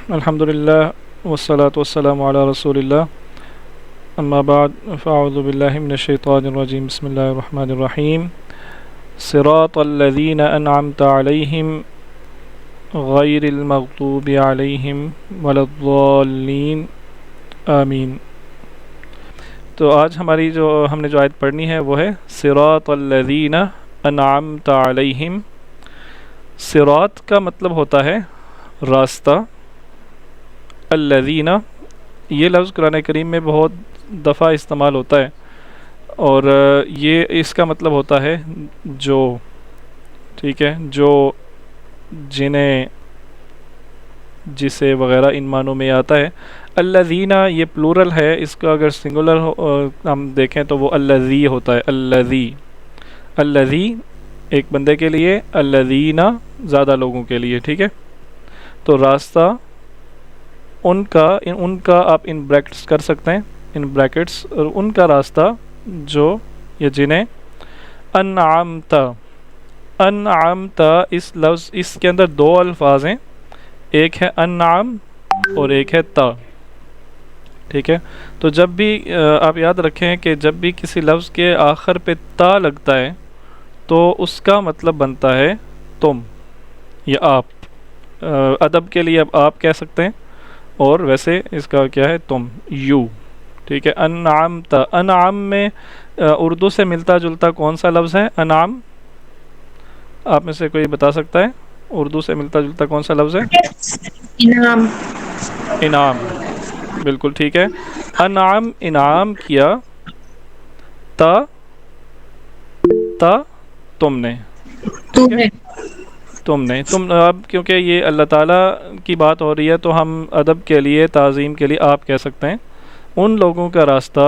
الحمد لله والصلاة والسلام على رسول الله أما بعد فأعوذ بالله من الشيطان الرجيم بسم الله الرحمن الرحيم صراط الذين أنعمت عليهم غير المغضوب عليهم ولا الضالين آمین۔ تو آج ہماری ہم نے جو آیت پڑھنی ہے وہ ہے صراط الذین انعمت علیہم۔ صراط کا مطلب ہوتا ہے راستہ۔ الذین، یہ لفظ قرآن کریم میں بہت دفعہ استعمال ہوتا ہے، اور یہ اس کا مطلب ہوتا ہے جو، ٹھیک ہے، جو، جنہیں، جسے وغیرہ ان معنوں میں آتا ہے۔ الذین یہ پلورل ہے، اس کا اگر سنگولر ہم دیکھیں تو وہ الذی ہوتا ہے۔ الذی، الذی ایک بندے کے لیے، الذین زیادہ لوگوں کے لیے، ٹھیک ہے۔ تو راستہ ان کا آپ ان بریکٹس کر سکتے ہیں، ان بریکٹس، اور ان کا راستہ جو یا جنہیں انعمت، انعمت اس لفظ، اس کے اندر دو الفاظ ہیں، ایک ہے انعم اور ایک ہے تا، ٹھیک ہے۔ تو جب بھی آپ یاد رکھیں کہ جب بھی کسی لفظ کے آخر پہ تا لگتا ہے تو اس کا مطلب بنتا ہے تم یا آپ۔ ادب کے لیے اب آپ کہہ سکتے ہیں، اور ویسے اس کا کیا ہے تم، یو، ٹھیک ہے۔ انعمت، انعام میں اردو سے ملتا جلتا کون سا لفظ ہے؟ انعام، آپ میں سے کوئی بتا سکتا ہے اردو سے ملتا جلتا کون سا لفظ ہے؟ انعام۔ انعام، بالکل ٹھیک ہے۔ انعام، انعام کیا، تا، تا تم نے، تو ٹھیک ہے، ہے تم نے، تم، اب کیونکہ یہ اللہ تعالیٰ کی بات ہو رہی ہے تو ہم ادب کے لیے، تعظیم کے لیے آپ کہہ سکتے ہیں ان لوگوں کا راستہ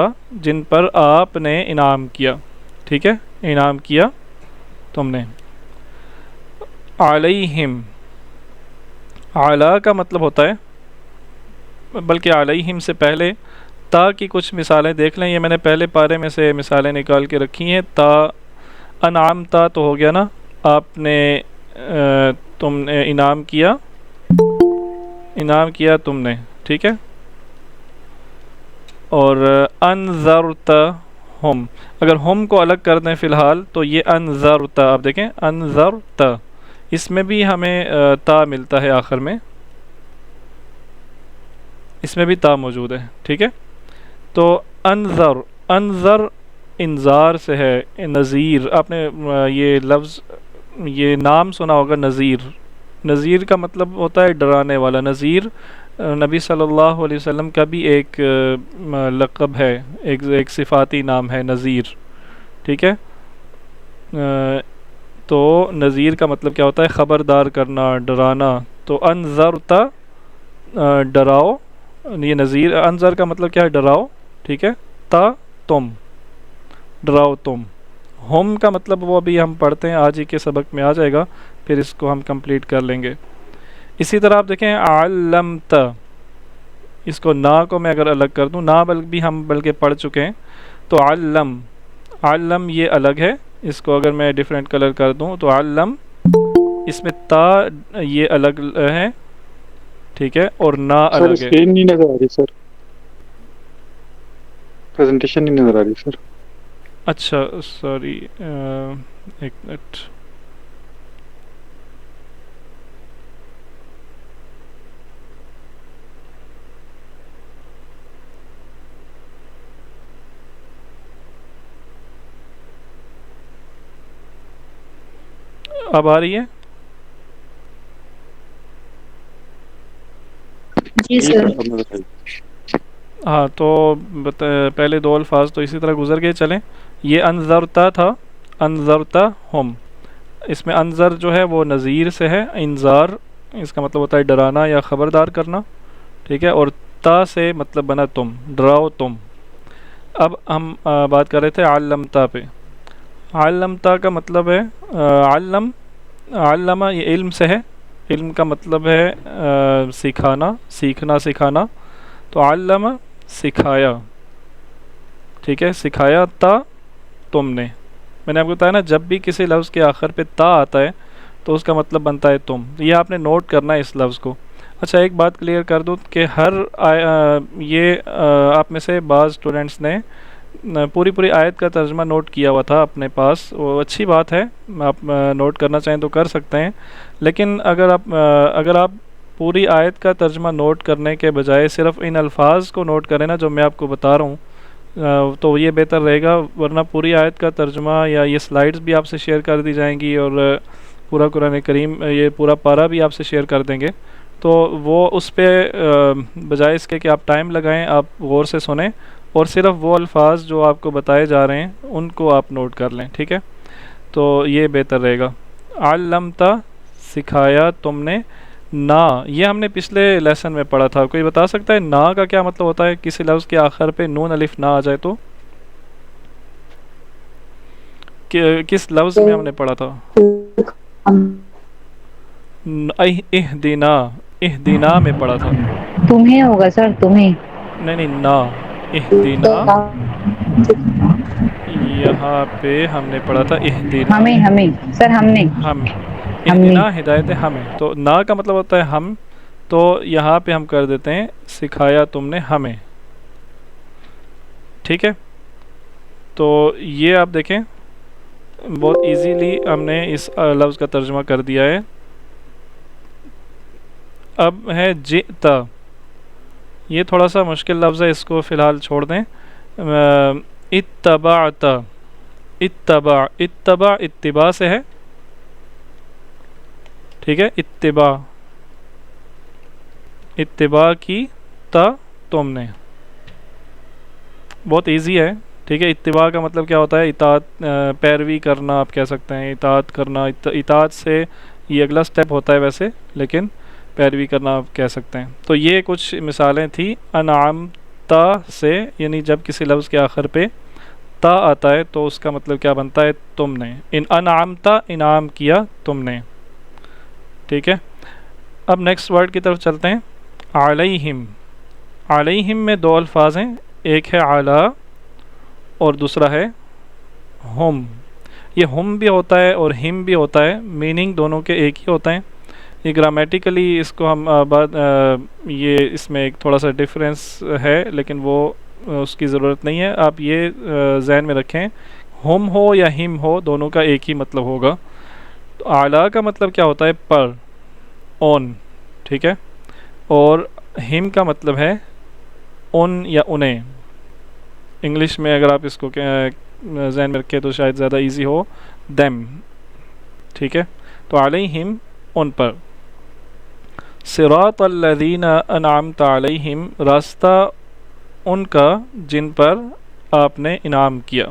جن پر آپ نے انعام کیا، ٹھیک ہے، انعام کیا تم نے۔ علیہم، اعلیٰ کا مطلب ہوتا ہے، بلکہ علیہم سے پہلے تا کی کچھ مثالیں دیکھ لیں، یہ میں نے پہلے پارے میں سے مثالیں نکال کے رکھی ہیں۔ تا، انعام تا تو ہو گیا نا، آپ نے تم نے انعام کیا، انعام کیا تم نے، ٹھیک ہے۔ اور انذرت ہم، اگر ہم کو الگ کر دیں فی الحال تو یہ انذرت، آپ دیکھیں انذرت، اس میں بھی ہمیں تا ملتا ہے آخر میں، اس میں بھی تا موجود ہے، ٹھیک ہے۔ تو انذر، انذر انذار سے ہے، نذیر، آپ نے یہ لفظ، یہ نام سنا ہوگا نذیر۔ نذیر کا مطلب ہوتا ہے ڈرانے والا۔ نذیر نبی صلی اللہ علیہ وسلم کا بھی ایک لقب ہے، ایک صفاتی نام ہے نذیر، ٹھیک ہے۔ تو نذیر کا مطلب کیا ہوتا ہے؟ خبردار کرنا، ڈرانا۔ تو انذرتا ڈراؤ، یہ نذیر، انذر کا مطلب کیا ہے؟ ڈراؤ، ٹھیک ہے۔ تا تم، ڈراؤ تم۔ ہم کا مطلب وہ بھی ہم پڑھتے ہیں، آج ہی کے سبق میں آ جائے گا، پھر اس کو ہم کمپلیٹ کر لیں گے۔ اسی طرح آپ دیکھیں علمت، اس کو نا کو میں اگر الگ کر دوں، نا بھی ہم بلکہ پڑھ چکے ہیں، تو علم، علم یہ الگ ہے، اس کو اگر میں ڈیفرنٹ کلر کر دوں تو علم، اس میں تا یہ الگ ہے، ٹھیک ہے، اور نا سر الگ ہے۔ اسکرین نہیں نظر آ رہی سر، پریزنٹیشن نہیں نظر آ رہی سر۔ اچھا سوری، ایک منٹ، اب آ رہی ہے؟ جی جی سر۔ سر اب نظر آئی۔ ہاں، تو پہلے دو الفاظ تو اسی طرح گزر گئے، چلیں۔ یہ انذرتا تھا، انذرتا ہم، اس میں انذر جو ہے وہ نذیر سے ہے، انذار اس کا مطلب ہوتا ہے ڈرانا یا خبردار کرنا، ٹھیک ہے، اور تا سے مطلب بنا تم، ڈراؤ تم۔ اب ہم بات کر رہے تھے علمتا پہ۔ علمتا کا مطلب ہے علم، علمہ یہ علم سے ہے، علم کا مطلب ہے سکھانا، سیکھنا، سکھانا۔ تو علم سکھایا، ٹھیک ہے، سکھایا تا تم نے۔ میں نے آپ کو بتایا نا، جب بھی کسی لفظ کے آخر پہ تا آتا ہے تو اس کا مطلب بنتا ہے تم۔ یہ آپ نے نوٹ کرنا ہے اس لفظ کو۔ اچھا ایک بات کلیئر کر دوں کہ آپ میں سے بعض اسٹوڈنٹس نے پوری آیت کا ترجمہ نوٹ کیا ہوا تھا اپنے پاس، وہ اچھی بات ہے، آپ نوٹ کرنا چاہیں تو کر سکتے ہیں، لیکن اگر آپ پوری آیت کا ترجمہ نوٹ کرنے کے بجائے صرف ان الفاظ کو نوٹ کریں نا جو میں آپ کو بتا رہا ہوں، تو یہ بہتر رہے گا، ورنہ پوری آیت کا ترجمہ یا یہ سلائیڈز بھی آپ سے شیئر کر دی جائیں گی اور پورا قرآن کریم یہ پورا پارہ بھی آپ سے شیئر کر دیں گے، تو وہ اس پہ بجائے اس کے کہ آپ ٹائم لگائیں، آپ غور سے سنیں اور صرف وہ الفاظ جو آپ کو بتائے جا رہے ہیں ان کو آپ نوٹ کر لیں، ٹھیک ہے؟ تو یہ بہتر رہے گا۔ علمتا سکھایا تم نے، نا یہ ہم نے پچھلے لیسن میں پڑھا تھا، کوئی بتا سکتا ہے نا کا کیا مطلب ہوتا ہے؟ کسی لفظ کے آخر پہ نون الف نہ آ جائے تو کس لفظ میں ہم نے پڑھا تھا؟ اہدنا، اہدنا میں پڑھا تھا، تمہیں ہوگا سر، تمہیں نہیں نا، اہدنا یہاں پہ ہم نے پڑھا تھا اہدنا، ہمیں سر، ہم نے ہم ہم نے اہدنا ہدایت ہمیں، تو نا کا مطلب ہوتا ہے ہم، تو یہاں پہ ہم کر دیتے ہیں سکھایا تم نے ہمیں، ٹھیک ہے؟ تو یہ آپ دیکھیں بہت ایزیلی ہم نے اس لفظ کا ترجمہ کر دیا ہے۔ اب ہے جئتا، یہ تھوڑا سا مشکل لفظ ہے، اس کو فی الحال چھوڑ دیں۔ اتبعت، اتباع اتباع سے ہے، ٹھیک ہے؟ اتباع کی تا تم نے، بہت ایزی ہے، ٹھیک ہے؟ اتباع کا مطلب کیا ہوتا ہے؟ اطاعت، پیروی کرنا آپ کہہ سکتے ہیں، اطاعت کرنا، اطاعت سے یہ اگلا سٹیپ ہوتا ہے ویسے، لیکن پیروی کرنا آپ کہہ سکتے ہیں۔ تو یہ کچھ مثالیں تھیں انعمتا سے، یعنی جب کسی لفظ کے آخر پہ تا آتا ہے تو اس کا مطلب کیا بنتا ہے؟ تم نے، انعمتا انعام کیا تم نے، ٹھیک ہے؟ اب نیکسٹ ورڈ کی طرف چلتے ہیں، علیہم، علیہم میں دو الفاظ ہیں، ایک ہے علی اور دوسرا ہے ہم، یہ ہم بھی ہوتا ہے اور ہم بھی ہوتا ہے، میننگ دونوں کے ایک ہی ہوتا ہے، یہ گرامیٹیکلی اس کو ہم یہ اس میں ایک تھوڑا سا ڈفرینس ہے، لیکن وہ اس کی ضرورت نہیں ہے، آپ یہ ذہن میں رکھیں ہم ہو یا ہم ہو دونوں کا ایک ہی مطلب ہوگا۔ تو اعلیٰ کا مطلب کیا ہوتا ہے؟ پر، اون، ٹھیک ہے؟ اور ہم کا مطلب ہے ان یا انہیں، انگلش میں اگر آپ اس کو ذہن میں رکھیں تو شاید زیادہ ایزی ہو، دیم، ٹھیک ہے؟ تو علیہم ان پر، صراط الذین انعمت علیہم راستہ ان کا جن پر آپ نے انعام کیا۔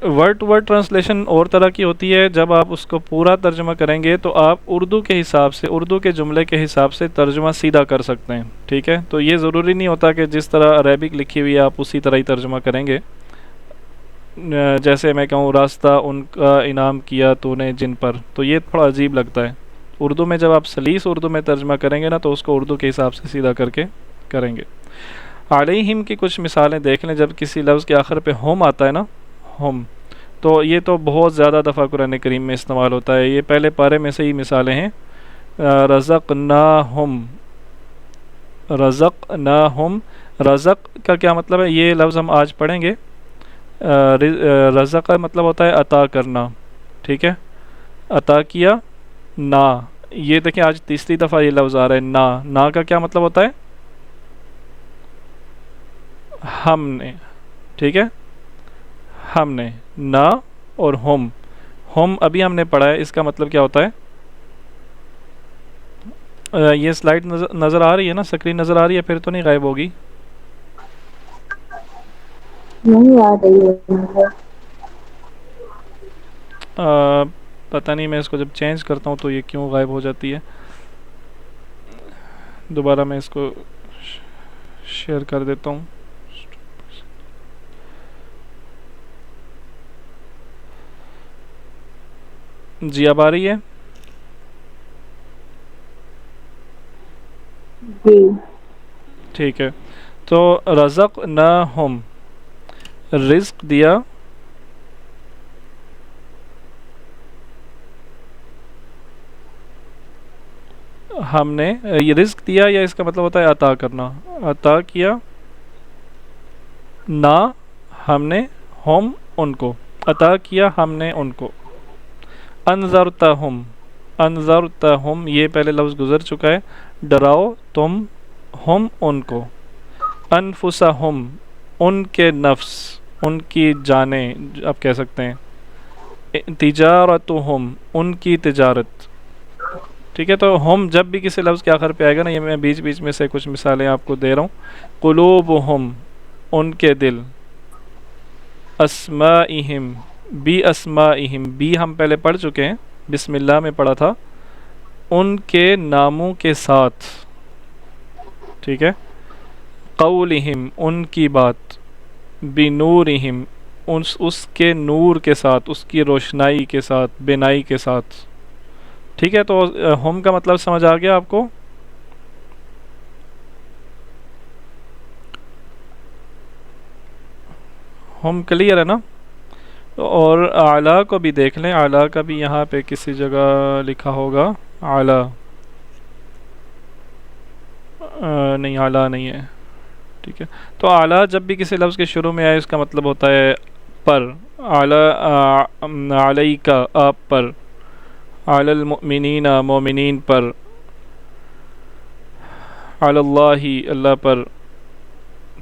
ورڈ ٹو ورڈ ٹرانسلیشن اور طرح کی ہوتی ہے، جب آپ اس کو پورا ترجمہ کریں گے تو آپ اردو کے حساب سے، اردو کے جملے کے حساب سے ترجمہ سیدھا کر سکتے ہیں، ٹھیک ہے؟ تو یہ ضروری نہیں ہوتا کہ جس طرح عربک لکھی ہوئی ہے آپ اسی طرح ہی ترجمہ کریں گے، جیسے میں کہوں راستہ ان کا انعام کیا تو نے جن پر، تو یہ تھوڑا عجیب لگتا ہے۔ اردو میں جب آپ سلیس اردو میں ترجمہ کریں گے نا تو اس کو اردو کے حساب سے سیدھا کر کے کریں گے۔ علیہم کی کچھ مثالیں دیکھ لیں، جب کسی لفظ کے آخر پہ ہم آتا ہے نا، ہم، تو یہ تو بہت زیادہ دفعہ قرآن کریم میں استعمال ہوتا ہے، یہ پہلے پارے میں سے ہی مثالیں ہیں۔ رزقناہم، رزقناہم، رزق کا کیا مطلب ہے؟ یہ لفظ ہم آج پڑھیں گے۔ رزق کا مطلب ہوتا ہے عطا کرنا، ٹھیک ہے؟ عطا کیا، نا، یہ دیکھیں آج تیسری دفعہ یہ لفظ آ رہا ہے، نا، نا کا کیا مطلب ہوتا ہے؟ ہم نے، ٹھیک ہے؟ ہم نے، نا اور ہم ابھی ہم نے پڑھا ہے، اس کا مطلب کیا ہوتا ہے؟ یہ سلائڈ نظر آ رہی ہے نا، اسکرین نظر آ رہی ہے، پھر تو نہیں غائب ہوگی؟ نہیں آ رہی ہے، پتہ نہیں میں اس کو جب چینج کرتا ہوں تو یہ کیوں غائب ہو جاتی ہے، دوبارہ میں اس کو شیئر کر دیتا ہوں۔ جی اب آ رہی ہے؟ جی، ٹھیک ہے، تو رزقناہم، رزق دیا، ہم نے یہ رزق دیا، یا اس کا مطلب ہوتا ہے عطا کرنا، عطا کیا، نہ ہم نے ہم ان کو، عطا کیا ہم نے ان کو۔ انذرتہم، انذرتہم یہ پہلے لفظ گزر چکا ہے، ڈراؤ تم ہم ان کو۔ انفسہم ان کے نفس، ان کی جانیں آپ کہہ سکتے ہیں۔ تجارتہم ان کی تجارت، ٹھیک ہے۔ تو ہم جب بھی کسی لفظ کے آخر پہ آئے گا نا، یہ میں بیچ بیچ میں سے کچھ مثالیں آپ کو دے رہا ہوں۔ قلوبہم ان کے دل، اسمائہم بی اسمائہم، بی ہم پہلے پڑھ چکے ہیں، بسم اللہ میں پڑھا تھا، ان کے ناموں کے ساتھ، ٹھیک ہے۔ قولہم ان کی بات، بنورہم اس کے نور کے ساتھ، اس کی روشنائی کے ساتھ، بینائی کے ساتھ، ٹھیک ہے۔ تو ہم کا مطلب سمجھ آ گیا آپ کو؟ ہم کلیئر ہے نا؟ اور اعلیٰ کو بھی دیکھ لیں، اعلیٰ کا بھی یہاں پہ کسی جگہ لکھا ہوگا، اعلیٰ نہیں، اعلیٰ نہیں ہے، ٹھیک ہے۔ تو اعلیٰ جب بھی کسی لفظ کے شروع میں آئے اس کا مطلب ہوتا ہے پر، اعلیٰ علیکا آپ پر، علی المؤمنین مومنین پر، علی اللہ اللہ پر،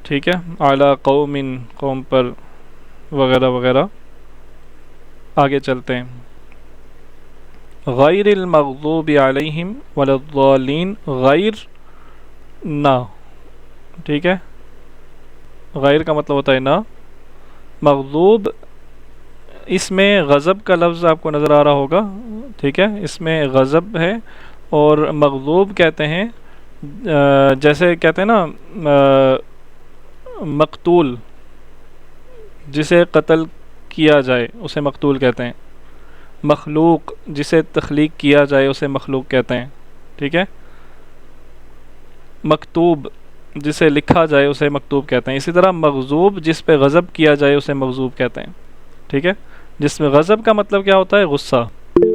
ٹھیک ہے، علی قوم قوم پر، وغیرہ وغیرہ۔ آگے چلتے ہیں۔ غیر المغضوب علیہم ولا الضالین، غیر نہ، ٹھیک ہے، غیر کا مطلب ہوتا ہے نہ، مغضوب اس میں غضب کا لفظ آپ کو نظر آ رہا ہوگا، ٹھیک ہے، اس میں غضب ہے، اور مغضوب کہتے ہیں جیسے کہتے ہیں نا مقتول، جسے قتل کیا جائے اسے مقتول کہتے ہیں، مخلوق جسے تخلیق کیا جائے اسے مخلوق کہتے ہیں، ٹھیک ہے، مکتوب جسے لکھا جائے اسے مکتوب کہتے ہیں۔ اسی طرح مغضوب جس پہ غضب کیا جائے اسے مغضوب کہتے ہیں، ٹھیک ہے۔ جس میں غضب کا مطلب کیا ہوتا ہے؟ غصہ۔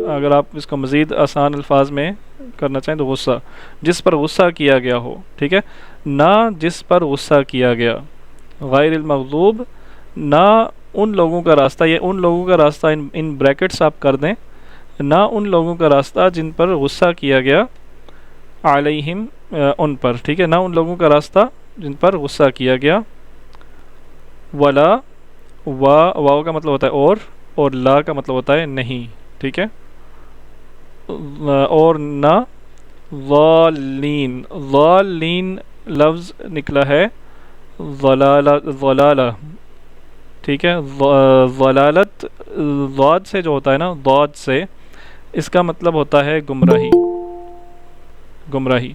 اگر آپ اس کو مزید آسان الفاظ میں کرنا چاہیں تو غصہ، جس پر غصہ کیا گیا ہو، ٹھیک ہے، نہ جس پر غصہ کیا گیا۔ غیر المغضوب نہ ان لوگوں کا راستہ، یہ ان لوگوں کا راستہ ان بریکٹس آپ کر دیں، نہ ان لوگوں کا راستہ جن پر غصہ کیا گیا، علیہم ان پر، ٹھیک ہے، نہ ان لوگوں کا راستہ جن پر غصہ کیا گیا۔ ولا واو کا مطلب ہوتا ہے اور لا کا مطلب ہوتا ہے نہیں، ٹھیک ہے، اور نہ ضالین، ضالین لفظ نکلا ہے ضلالہ، ٹھیک ہے، ضلالت ضاد سے جو ہوتا ہے نا، ضاد سے، اس کا مطلب ہوتا ہے گمراہی، گمراہی۔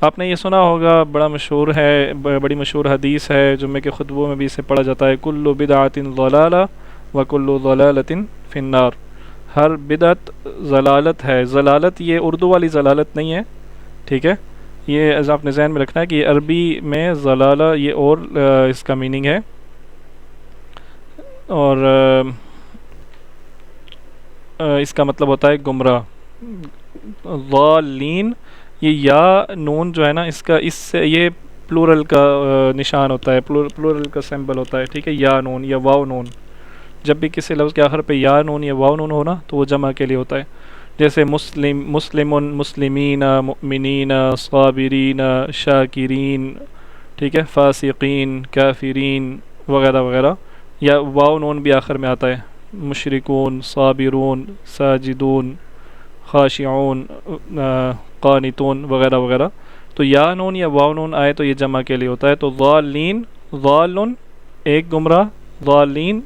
آپ نے یہ سنا ہوگا، بڑا مشہور ہے، بڑی مشہور حدیث ہے، جمعے کے خطبوں میں بھی اسے پڑھا جاتا ہے، کل بدعۃ ضلالہ وکل ضلالۃ فی النار، ہر بدعت ضلالت ہے۔ ضلالت یہ اردو والی ضلالت نہیں ہے، ٹھیک ہے، یہ آپ نے ذہن میں رکھنا ہے کہ یہ عربی میں ضلالہ یہ اور اس کا میننگ ہے، اور اس کا مطلب ہوتا ہے گمراہ۔ ضالین یہ یا نون جو ہے نا، اس سے یہ پلورل کا نشان ہوتا ہے، پلورل کا سمبل ہوتا ہے، ٹھیک ہے، یا نون یا واو نون، جب بھی کسی لفظ کے آخر پہ یا نون یا واو نون ہونا تو وہ جمع کے لیے ہوتا ہے، جیسے مسلم، مسلمن، مسلمین، مؤمنین، صابرین، شاکرین، ٹھیک ہے، فاسقین، کافرین، وغیرہ وغیرہ، یا واو نون بھی آخر میں آتا ہے، مشرکون، صابرون، ساجدون، خاشعون، قانتون، وغیرہ وغیرہ۔ تو یا نون یا واو نون آئے تو یہ جمع کے لیے ہوتا ہے۔ تو ضالین، ضالن ایک گمراہ، ضالین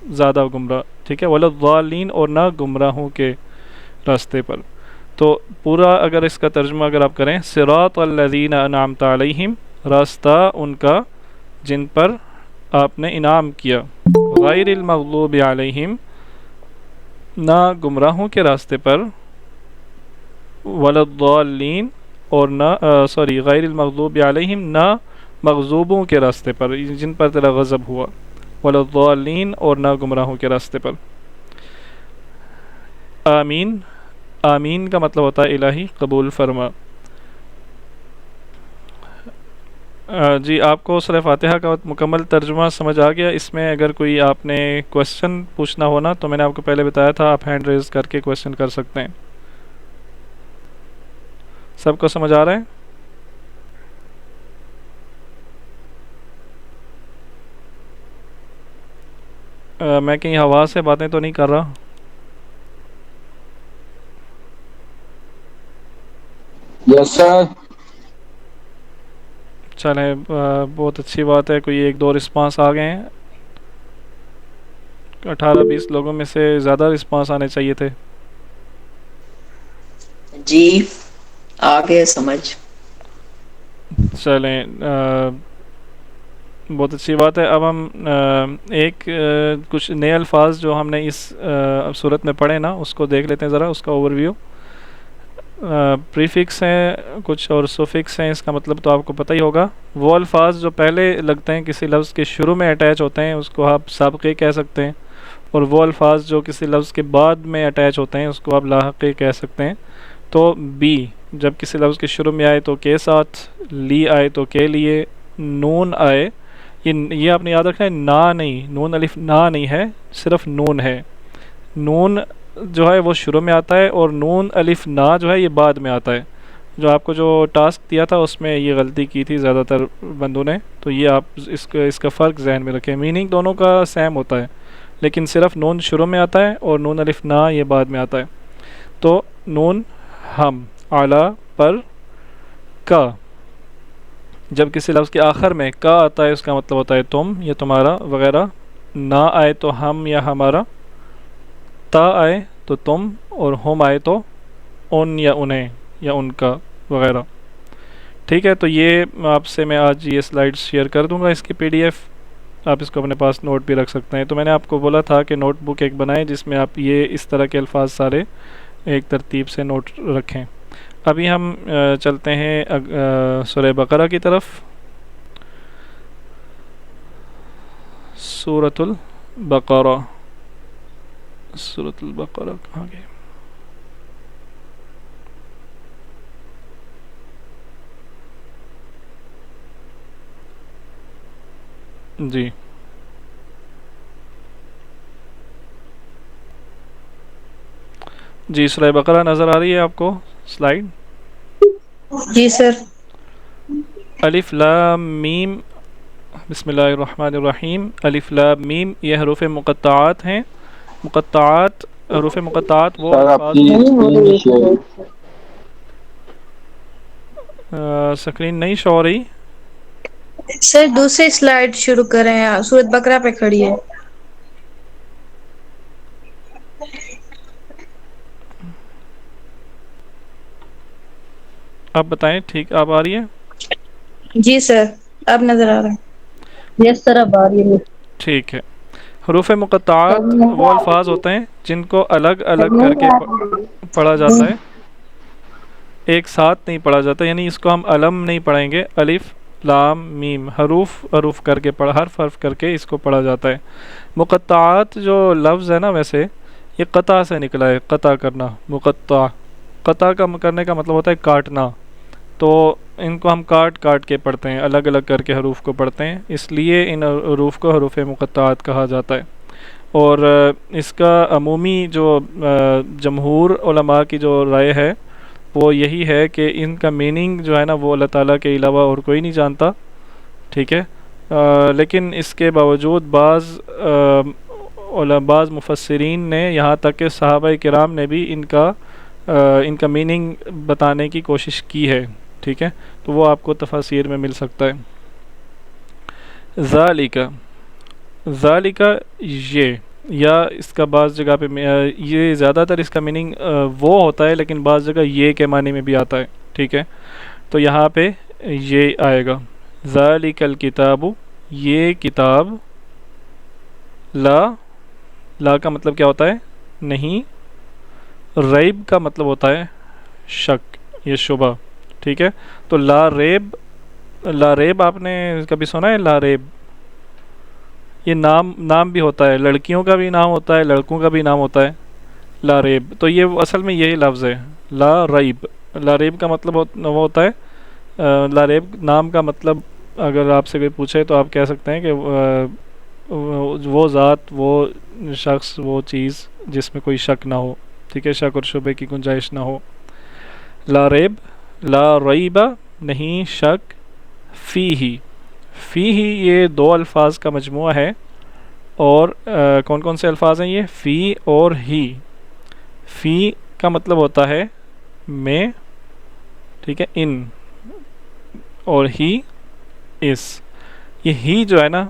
زیادہ گمراہ، ٹھیک ہے، ولا ضالین اور نہ گمراہوں کے راستے پر۔ تو پورا اگر اس کا ترجمہ اگر آپ کریں، صراط الذین انعمت علیہم، راستہ ان کا جن پر آپ نے انعام کیا، غیر المغضوب علیہم نہ گمراہوں کے راستے پر، ولا الضالین اور نہ غیر المغضوب علیہم نہ مغضوبوں کے راستے پر جن پر تیرا غضب ہوا، ولا الضالین اور نہ گمراہوں کے راستے پر۔ آمین، آمین کا مطلب ہوتا ہے الہی قبول فرما۔ جی آپ کو سورہ فاتحہ کا مکمل ترجمہ سمجھ آ گیا؟ اس میں اگر کوئی آپ نے کوشچن پوچھنا ہونا تو میں نے آپ کو پہلے بتایا تھا، آپ ہینڈ ریز کر کے کوشچن کر سکتے ہیں۔ سب کو سمجھ آ رہا ہے؟ میں کہیں ہوا سے باتیں تو نہیں کر رہا؟ یس سر۔ چلیں بہت اچھی بات ہے، کوئی ایک دو رسپانس آ گئے ہیں۔ 18-20 لوگوں میں سے زیادہ رسپانس آنے چاہیے تھے۔ جی آگے سمجھ۔ چلیں بہت اچھی بات ہے۔ اب ہم ایک کچھ نئے الفاظ جو ہم نے اس صورت میں پڑھے نا اس کو دیکھ لیتے ہیں ذرا، اس کا اوور ویو۔ پریفکس ہیں کچھ اور سوفکس ہیں، اس کا مطلب تو آپ کو پتہ ہی ہوگا۔ وہ الفاظ جو پہلے لگتے ہیں کسی لفظ کے شروع میں اٹیچ ہوتے ہیں اس کو آپ سابقے کہہ سکتے ہیں، اور وہ الفاظ جو کسی لفظ کے بعد میں اٹیچ ہوتے ہیں اس کو آپ لاحقے کہہ سکتے ہیں۔ تو بی جب کسی لفظ کے شروع میں آئے تو کے ساتھ، لی آئے تو کے لیے، نون آئے، یہ آپ نے یاد رکھنا ہے، نا نہیں، نون الف نا نہیں ہے، صرف نون ہے۔ نون جو ہے وہ شروع میں آتا ہے اور نون الف نا جو ہے یہ بعد میں آتا ہے۔ جو آپ کو جو ٹاسک دیا تھا اس میں یہ غلطی کی تھی زیادہ تر بندوں نے، تو یہ آپ اس کا فرق ذہن میں رکھیں۔ میننگ دونوں کا سیم ہوتا ہے لیکن صرف نون شروع میں آتا ہے اور نون الف نا یہ بعد میں آتا ہے۔ تو نون ہم، اعلیٰ پر، کا جب کسی لفظ کے آخر میں کا آتا ہے اس کا مطلب ہوتا ہے تم یا تمہارا وغیرہ۔ نا آئے تو ہم یا ہمارا، تا آئے تو تم، اور ہم آئے تو ان یا انہیں یا ان کا وغیرہ۔ ٹھیک ہے، تو یہ آپ سے میں آج یہ سلائڈز شیئر کر دوں گا اس کی پی ڈی ایف، آپ اس کو اپنے پاس نوٹ بھی رکھ سکتے ہیں۔ تو میں نے آپ کو بولا تھا کہ نوٹ بک ایک بنائیں جس میں آپ یہ اس طرح کے الفاظ سارے ایک ترتیب سے نوٹ رکھیں۔ ابھی ہم چلتے ہیں سورہ بقرہ کی طرف۔ سورۃ البقرہ، سورۃ البقرہ کہاں گئے؟ جی جی سورہ بقرہ نظر آ رہی ہے آپ کو سلائیڈ؟ جی سر۔ الف لام میم، بسم اللہ الرحمن الرحیم۔ الف لام میم یہ حروف مقطعات ہیں۔ مقطعات، حروف مقطعات وہ سر الفاظ آپ کی اسکرین شیئر۔ سکرین نہیں شو ہو رہی؟ سر دوسری سلائیڈ شروع کریں، سورۃ بقرہ پہ کھڑی ہے۔ آپ بتائیں ٹھیک آپ آ رہی ہے؟ جی سر اب نظر آ رہا ہے۔ یس سر اب آ رہی ہے۔ ٹھیک ہے۔ حروف مقطعات وہ الفاظ ہوتے ہیں جن کو الگ الگ کر کے پڑھا جاتا ہے، ایک ساتھ نہیں پڑھا جاتا، یعنی اس کو ہم علم نہیں پڑھیں گے، الف لام میم، حروف کر کے حرف کر کے اس کو پڑھا جاتا ہے۔ مقطعات جو لفظ ہے نا ویسے یہ قطع سے نکلا ہے، قطع کرنا، مقطع، قطع کرنے کا مطلب ہوتا ہے کاٹنا، تو ان کو ہم کاٹ کے پڑھتے ہیں، الگ الگ کر کے حروف کو پڑھتے ہیں، اس لیے ان حروف کو حروف مقطعات کہا جاتا ہے۔ اور اس کا عمومی جو جمہور علماء کی جو رائے ہے وہ یہی ہے کہ ان کا میننگ جو ہے نا وہ اللہ تعالیٰ کے علاوہ اور کوئی نہیں جانتا، ٹھیک ہے۔ لیکن اس کے باوجود بعض مفسرین نے یہاں تک کہ صحابہ کرام نے بھی ان کا میننگ بتانے کی کوشش کی ہے، ٹھیک ہے، تو وہ آپ کو تفاسیر میں مل سکتا ہے۔ ذالک یہ، یا اس کا بعض جگہ پہ یہ زیادہ تر اس کا میننگ وہ ہوتا ہے لیکن بعض جگہ یہ کے معنی میں بھی آتا ہے، ٹھیک ہے، تو یہاں پہ یہ آئے گا، ذالک الکتاب، یہ کتاب، لا کا مطلب کیا ہوتا ہے؟ نہیں، ریب کا مطلب ہوتا ہے شک یا شبہ، ٹھیک ہے، تو لا ریب آپ نے کبھی سنا ہے؟ لا ریب یہ نام بھی ہوتا ہے، لڑکیوں کا بھی نام ہوتا ہے، لڑکوں کا بھی نام ہوتا ہے، لا ریب، تو یہ اصل میں یہی لفظ ہے، لا ریب۔ لا ریب کا مطلب وہ ہوتا ہے، لا ریب نام کا مطلب اگر آپ سے کوئی پوچھے تو آپ کہہ سکتے ہیں کہ وہ ذات، وہ شخص، وہ چیز جس میں کوئی شک نہ ہو، ٹھیک ہے، شک اور شبے کی گنجائش نہ ہو. لا ریب، لا ریبہ نہیں شک، فی ہی، فی ہی یہ دو الفاظ کا مجموعہ ہے. اور کون کون سے الفاظ ہیں یہ؟ فی اور ہی. فی کا مطلب ہوتا ہے میں، ٹھیک ہے، ان، اور ہی اس. یہ ہی جو ہے نا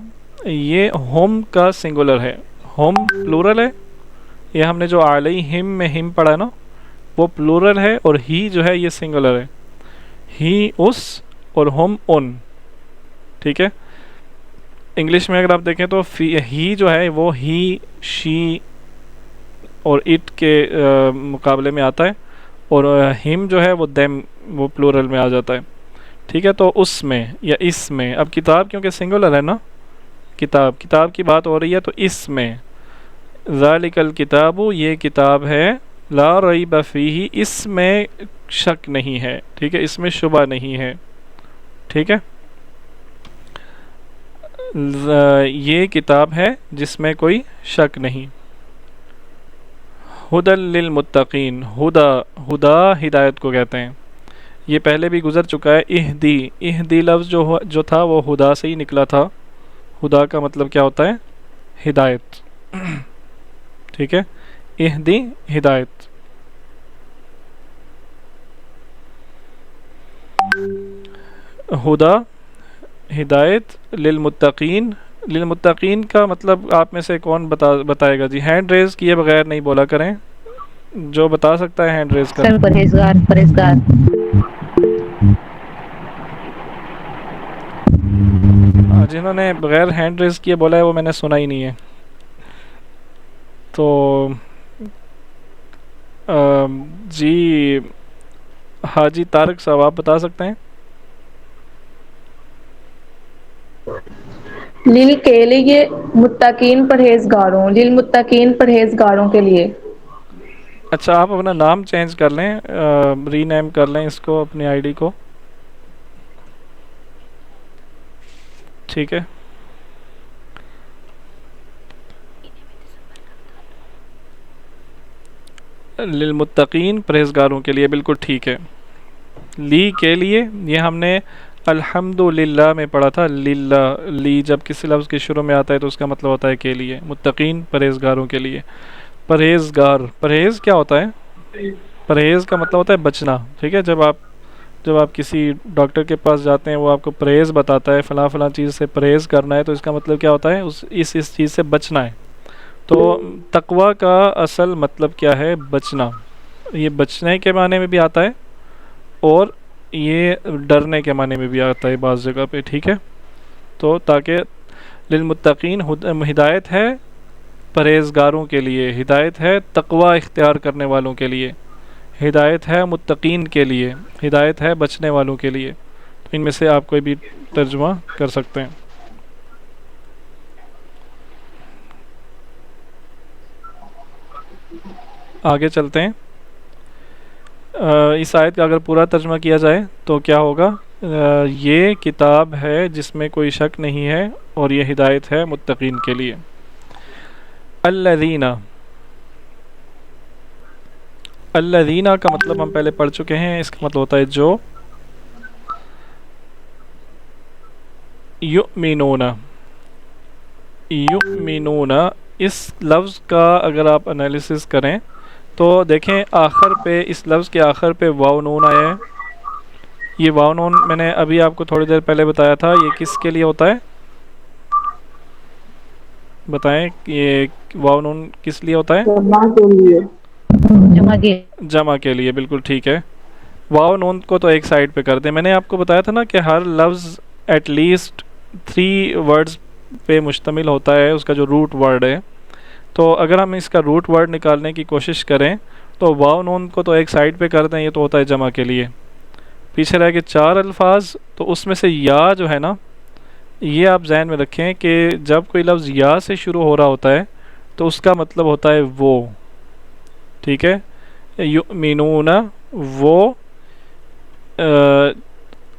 یہ ہم کا سنگولر ہے، ہم پلورل ہے. یہ ہم نے جو علیہم میں ہم پڑھا ہے نا وہ پلورل ہے، اور ہی جو ہے یہ سنگولر ہے. ہی اس اور ہم ان، ٹھیک ہے. انگلش میں اگر آپ دیکھیں تو ہی جو ہے وہ ہی، شی اور اٹ کے مقابلے میں آتا ہے، اور ہم جو ہے وہ دیم، وہ پلورل میں آ جاتا ہے، ٹھیک ہے. تو اس میں یا اس میں، اب کتاب کیونکہ سنگولر ہے نا، کتاب کی بات ہو رہی ہے، تو اس میں ذالک الکتاب، یہ کتاب ہے، لا ریب فیہ، اس میں شک نہیں ہے، ٹھیک ہے، اس میں شبہ نہیں ہے، ٹھیک ہے. یہ کتاب ہے جس میں کوئی شک نہیں. ہدی للمتقین، ہدا ہدایت کو کہتے ہیں. یہ پہلے بھی گزر چکا ہے. اہدی لفظ جو تھا وہ ہدا سے ہی نکلا تھا. ہدا کا مطلب کیا ہوتا ہے؟ ہدایت، ٹھیک ہے. اہدی ہدایت. ہدا ہدایت، للمتقین، للمتقین کا مطلب آپ میں سے کون بتائے گا جی؟ ہینڈ ریز کیے بغیر نہیں بولا کریں، جو بتا سکتا ہے ہینڈ ریز کر. سر پرہیزگار، پرہیزگار. جنہوں نے بغیر ہینڈ ریز کیے بولا ہے وہ میں نے سنا ہی نہیں ہے. تو جی حاجی طارق صاحب آپ بتا سکتے ہیں؟ لیل کے لیے، متقین پرہیزگاروں، للمتقین پرہیزگاروں کے لیے. اچھا آپ اپنا نام چینج کر لیں، ری نیم کر لیں اس کو، اپنی آئی ڈی کو، ٹھیک ہے. للمتقین پرہیزگاروں کے لیے، بالکل ٹھیک ہے. لی کے لیے، یہ ہم نے الحمدللہ میں پڑھا تھا. للہ، لی جب کسی لفظ کے شروع میں آتا ہے تو اس کا مطلب ہوتا ہے کے لیے. متقین پرہیزگاروں کے لیے. پرہیزگار، پرہیز کیا ہوتا ہے؟ پرہیز کا مطلب ہوتا ہے بچنا، ٹھیک ہے. جب آپ کسی ڈاکٹر کے پاس جاتے ہیں وہ آپ کو پرہیز بتاتا ہے، فلاں فلاں چیز سے پرہیز کرنا ہے، تو اس کا مطلب کیا ہوتا ہے؟ اس چیز سے بچنا ہے. تو تقویٰ کا اصل مطلب کیا ہے؟ بچنا. یہ بچنے کے معنی میں بھی آتا ہے اور یہ ڈرنے کے معنی میں بھی آتا ہے بعض جگہ پہ، ٹھیک ہے. تو تاکہ للمتقین ہدایت ہے پرہیزگاروں کے لیے، ہدایت ہے تقویٰ اختیار کرنے والوں کے لیے، ہدایت ہے متقین کے لیے، ہدایت ہے بچنے والوں کے لیے. تو ان میں سے آپ کوئی بھی ترجمہ کر سکتے ہیں. آگے چلتے ہیں. اس آیت کا اگر پورا ترجمہ کیا جائے تو کیا ہوگا؟ یہ کتاب ہے جس میں کوئی شک نہیں ہے اور یہ ہدایت ہے متقین کے لیے. الذین، الذین کا مطلب ہم پہلے پڑھ چکے ہیں، اس کا مطلب ہوتا ہے جو. یؤمنون، یؤمنون، اس لفظ کا اگر آپ انالیسس کریں تو دیکھیں آخر پہ، اس لفظ کے آخر پہ واو نون آیا ہے. یہ واو نون میں نے ابھی آپ کو تھوڑی دیر پہلے بتایا تھا، یہ کس کے لیے ہوتا ہے؟ بتائیں، یہ واو نون کس لیے ہوتا ہے؟ جمع کے لیے، بالکل ٹھیک ہے. واو نون کو تو ایک سائڈ پہ کر دیں. میں نے آپ کو بتایا تھا نا کہ ہر لفظ ایٹ لیسٹ 3 ورڈز پہ مشتمل ہوتا ہے، اس کا جو روٹ ورڈ ہے. تو اگر ہم اس کا روٹ ورڈ نکالنے کی کوشش کریں تو واو نون کو تو ایک سائڈ پہ کر دیں، یہ تو ہوتا ہے جمع کے لیے. پیچھے رہ کے 4 الفاظ، تو اس میں سے یا جو ہے نا، یہ آپ ذہن میں رکھیں کہ جب کوئی لفظ یا سے شروع ہو رہا ہوتا ہے تو اس کا مطلب ہوتا ہے وہ، ٹھیک ہے. یؤمنون، وہ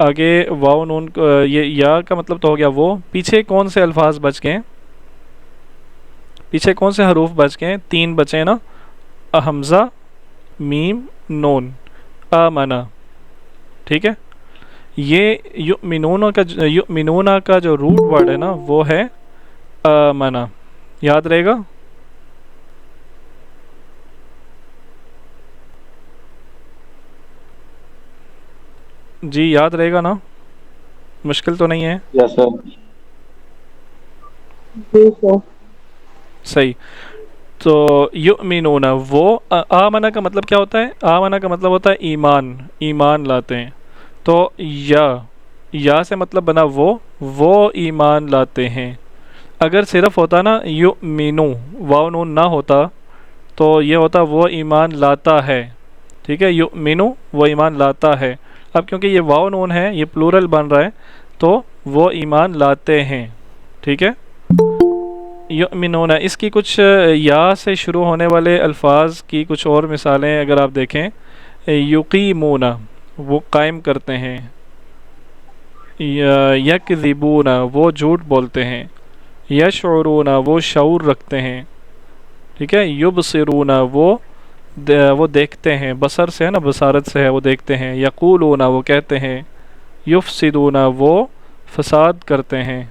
آگے واو نون یہ یا کا مطلب تو ہو گیا وہ. پیچھے کون سے الفاظ بچ گئے؟ پیچھے کون سے حروف بچ گئے؟ 3 بچے نا، حمزہ، میم، نون. آمنا، ٹھیک ہے. یہ یؤمنون کا جو روٹ ورڈ ہے نا وہ ہے آمنا. یاد رہے گا؟ جی یاد رہے گا نا؟ مشکل تو نہیں ہے؟ یس سر. جی سر. صحیح. تو یؤمنون وہ آمنا کا مطلب کیا ہوتا ہے؟ آمنا کا مطلب ہوتا ہے ایمان، ایمان لاتے ہیں. تو یا سے مطلب بنا وہ ایمان لاتے ہیں. اگر صرف ہوتا نا یؤمنو، واو نون نہ ہوتا تو یہ ہوتا وہ ایمان لاتا ہے. ٹھیک ہے، یؤمنو وہ ایمان لاتا ہے. اب کیونکہ یہ واو نون ہے، یہ پلورل بن رہا ہے، تو وہ ایمان لاتے ہیں. ٹھیک ہے. یؤمنون، اس کی کچھ یا سے شروع ہونے والے الفاظ کی کچھ اور مثالیں اگر آپ دیکھیں. یقیمون وہ قائم کرتے ہیں. یکذبون وہ جھوٹ بولتے ہیں. یشعرون وہ شعور رکھتے ہیں. ٹھیک ہے. یبصرون وہ دیکھتے ہیں، بصر سے ہے نا، بصارت سے ہے، وہ دیکھتے ہیں. یقولون وہ کہتے ہیں. یفسدون وہ فساد کرتے ہیں.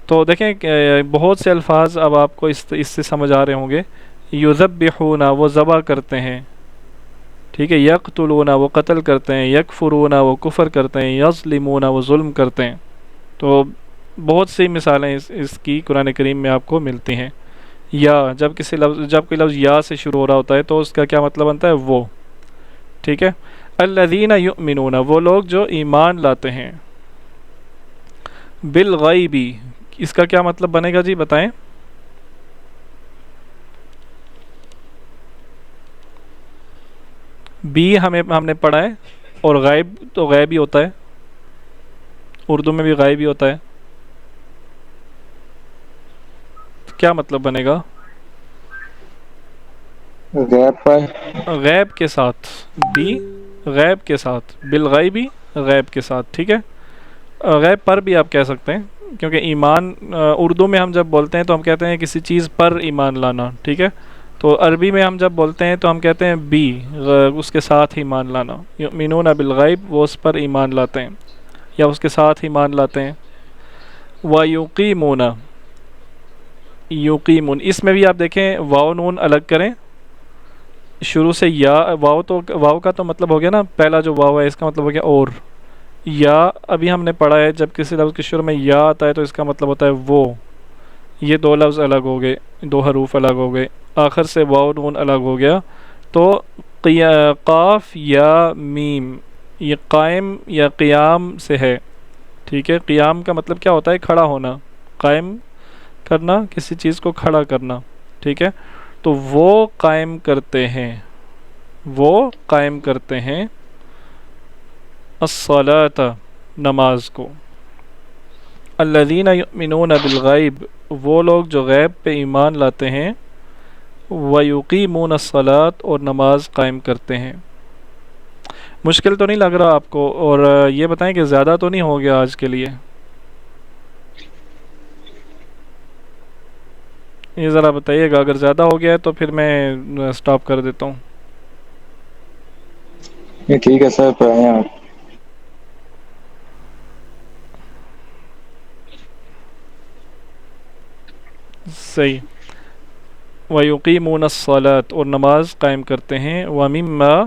تو دیکھیں کہ بہت سے الفاظ اب آپ کو اس سے سمجھ آ رہے ہوں گے. یذبحون وہ ذبح کرتے ہیں. ٹھیک ہے. یقتلون وہ قتل کرتے ہیں. یکفرون وہ کفر کرتے ہیں. یظلمون وہ ظلم کرتے ہیں. تو بہت سی مثالیں اس کی قرآن کریم میں آپ کو ملتی ہیں. یا جب کوئی لفظ یا سے شروع ہو رہا ہوتا ہے تو اس کا کیا مطلب بنتا ہے؟ وہ. ٹھیک ہے. الذین یؤمنون وہ لوگ جو ایمان لاتے ہیں. بالغیبی اس کا کیا مطلب بنے گا جی بتائیں؟ بی ہم نے پڑھا ہے، اور غائب تو غائب ہی ہوتا ہے، اردو میں بھی غائب ہی ہوتا ہے. کیا مطلب بنے گا؟ غیب پر. غیب کے ساتھ. بی غیب کے ساتھ، بالغیبی غیب کے ساتھ. ٹھیک ہے. غیب پر بھی آپ کہہ سکتے ہیں، کیونکہ ایمان اردو میں ہم جب بولتے ہیں تو ہم کہتے ہیں کسی چیز پر ایمان لانا. ٹھیک ہے. تو عربی میں ہم جب بولتے ہیں تو ہم کہتے ہیں بی اس کے ساتھ ایمان لانا. یؤمنون بالغیب وہ اس پر ایمان لاتے ہیں یا اس کے ساتھ ایمان لاتے ہیں. وَيُقِيمُونَ یقیمون اس میں بھی آپ دیکھیں واو نون الگ کریں. شروع سے یا واو کا تو مطلب ہو گیا نا، پہلا جو واو ہے اس کا مطلب ہو گیا اور. یا ابھی ہم نے پڑھا ہے جب کسی لفظ کے شروع میں یا آتا ہے تو اس کا مطلب ہوتا ہے وہ. یہ 2 لفظ الگ ہو گئے، 2 حروف الگ ہو گئے. آخر سے واو نون الگ ہو گیا. تو قاف یا میم یہ قائم یا قیام سے ہے. ٹھیک ہے. قیام کا مطلب کیا ہوتا ہے؟ کھڑا ہونا. قائم کرنا، کسی چیز کو کھڑا کرنا. ٹھیک ہے. تو وہ قائم کرتے ہیں، وہ قائم کرتے ہیں الصلاۃ نماز کو. الذین یؤمنون بالغیب وہ لوگ جو غیب پہ ایمان لاتے ہیں. ویقیمون الصلاۃ اور نماز قائم کرتے ہیں. مشکل تو نہیں لگ رہا آپ کو؟ اور یہ بتائیں کہ زیادہ تو نہیں ہو گیا آج کے لیے؟ یہ ذرا بتائیے گا، اگر زیادہ ہو گیا ہے تو پھر میں سٹاپ کر دیتا ہوں. یہ ٹھیک ہے سر، پڑھائیں آپ. صحیح. وَيُقِيمُونَ الصَّلَاةَ اور نماز قائم کرتے ہیں. وَمِمَّا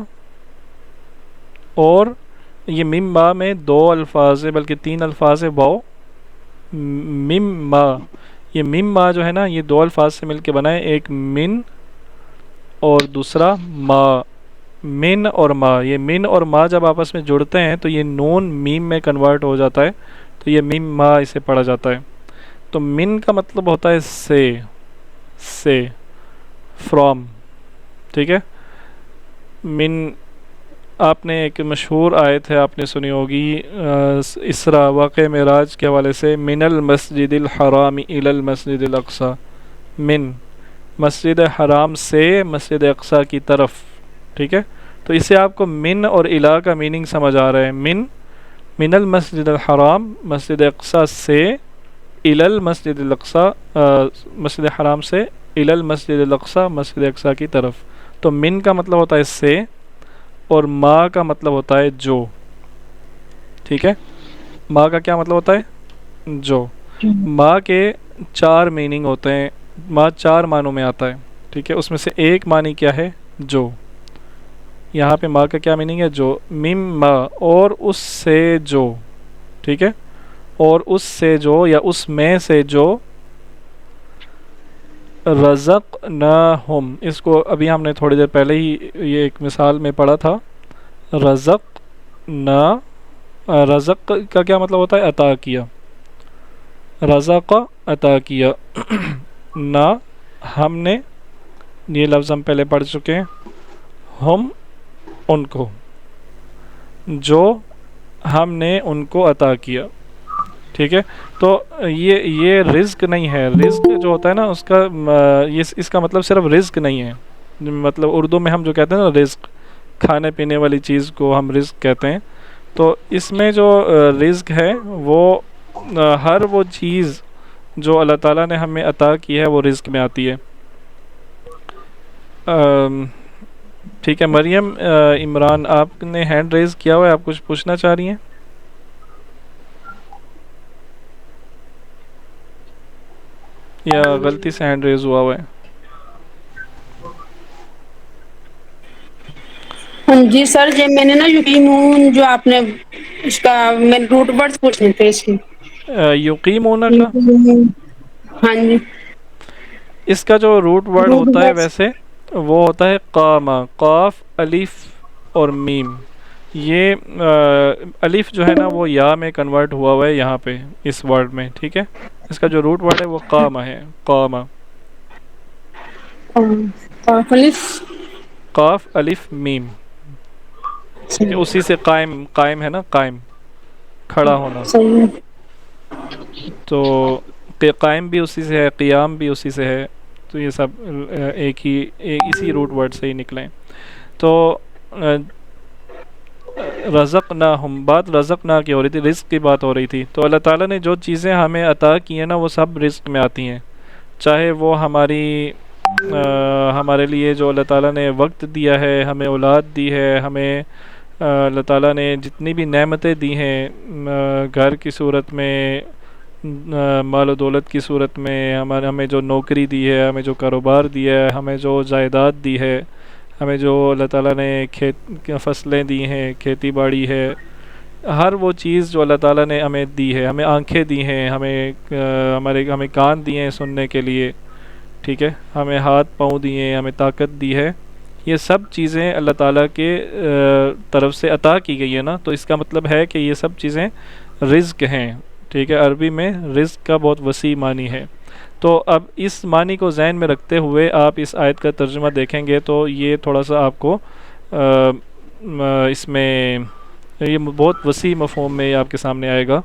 اور یہ مما میں 2 الفاظ ہے بلکہ 3 الفاظ ہے. واو مما، یہ مما جو ہے نا یہ 2 الفاظ سے مل کے بنا ہے. ایک من اور دوسرا ما. من اور ما، یہ من اور ما جب آپس میں جڑتے ہیں تو یہ نون میم میں کنورٹ ہو جاتا ہے، تو یہ میم ما اسے پڑھا جاتا ہے. تو من کا مطلب ہوتا ہے سے فرام. ٹھیک ہے. من آپ نے ایک مشہور آیت ہے آپ نے سنی ہوگی اسراء واقع معراج کے حوالے سے. من المسجد الحرام الی المسجد الاقصی، من مسجد حرام سے مسجد اقصی کی طرف. ٹھیک ہے. تو اس سے آپ کو من اور الی کا میننگ سمجھ آ رہا ہے. من من المسجد الحرام مسجد اقصی سے، الی المسجد الاقصی مسجد حرام سے، الی المسجد الاقصی مسجد اقصی کی طرف. تو من کا مطلب ہوتا ہے سے، اور ما کا مطلب ہوتا ہے جو. ٹھیک ہے، ما کا کیا مطلب ہوتا ہے؟ جو. ما کے 4 میننگ ہوتے ہیں، ما 4 معنوں میں آتا ہے. ٹھیک ہے، اس میں سے ایک معنی کیا ہے؟ جو. یہاں پہ ما کا کیا میننگ ہے؟ جو. مما، اور اس سے جو. ٹھیک ہے، اور اس سے جو یا اس میں سے جو، رزقناہم. اس کو ابھی ہم نے تھوڑی دیر پہلے ہی یہ ایک مثال میں پڑھا تھا. رزق کا کیا مطلب ہوتا ہے؟ عطا کیا. رزق عطا کیا. نہ ہم نے، یہ لفظ ہم پہلے پڑھ چکے ہیں. ہم ان کو، جو ہم نے ان کو عطا کیا. ٹھیک ہے، تو یہ رزق نہیں ہے. رزق جو ہوتا ہے نا اس کا اس کا مطلب صرف رزق نہیں ہے. مطلب اردو میں ہم جو کہتے ہیں نا رزق، کھانے پینے والی چیز کو ہم رزق کہتے ہیں. تو اس میں جو رزق ہے وہ ہر وہ چیز جو اللہ تعالیٰ نے ہمیں عطا کی ہے وہ رزق میں آتی ہے. ٹھیک ہے، مریم عمران آپ نے ہینڈ ریز کیا ہوا ہے، آپ کچھ پوچھنا چاہ رہی ہیں؟ یا غلطی سے ہینڈ ریز ہوا ہے؟ جی سر، جی میں نے نا یقین جو آپ نے اس کا میں روٹ ورڈ پوچھنے تھے اس کی. یقیمون کا ہاں جی، اس کا جو روٹ ورڈ ہوتا ہے ویسے وہ ہوتا ہے قامہ. قاف الف اور میم. یہ الف جو ہے نا وہ یا میں کنورٹ ہوا ہے یہاں پہ اس ورڈ میں. ٹھیک ہے، اس کا جو روٹ ورڈ ہے وہ قامہ ہے. قامہ، قاف الف میم. یہ اسی سے قائم ہے نا، قائم کھڑا ہونا. تو قائم بھی اسی سے ہے، قیام بھی اسی سے ہے. تو یہ سب اسی روٹ ورڈ سے ہی نکلیں. تو رزقناہم، بات رزقنا کی ہو رہی تھی، رزق کی بات ہو رہی تھی. تو اللہ تعالیٰ نے جو چیزیں ہمیں عطا کی ہیں نا وہ سب رزق میں آتی ہیں. چاہے وہ ہمارے لیے جو اللہ تعالیٰ نے وقت دیا ہے، ہمیں اولاد دی ہے، ہمیں اللہ تعالیٰ نے جتنی بھی نعمتیں دی ہیں گھر کی صورت میں، مال و دولت کی صورت میں، ہمیں جو نوکری دی ہے، ہمیں جو کاروبار دیا ہے، ہمیں جو جائیداد دی ہے، ہمیں جو اللہ تعالیٰ نے فصلیں دی ہیں، کھیتی باڑی ہے، ہر وہ چیز جو اللہ تعالیٰ نے ہمیں دی ہے. ہمیں آنکھیں دی ہیں، ہمیں کان دیے ہیں سننے کے لیے. ٹھیک ہے، ہمیں ہاتھ پاؤں دیے ہیں، ہمیں طاقت دی ہے. یہ سب چیزیں اللہ تعالیٰ کے طرف سے عطا کی گئی ہے نا. تو اس کا مطلب ہے کہ یہ سب چیزیں رزق ہیں. ٹھیک ہے، عربی میں رزق کا بہت وسیع معنی ہے. تو اب اس معنی کو ذہن میں رکھتے ہوئے آپ اس آیت کا ترجمہ دیکھیں گے تو یہ تھوڑا سا آپ کو اس میں یہ بہت وسیع مفہوم میں آپ کے سامنے آئے گا.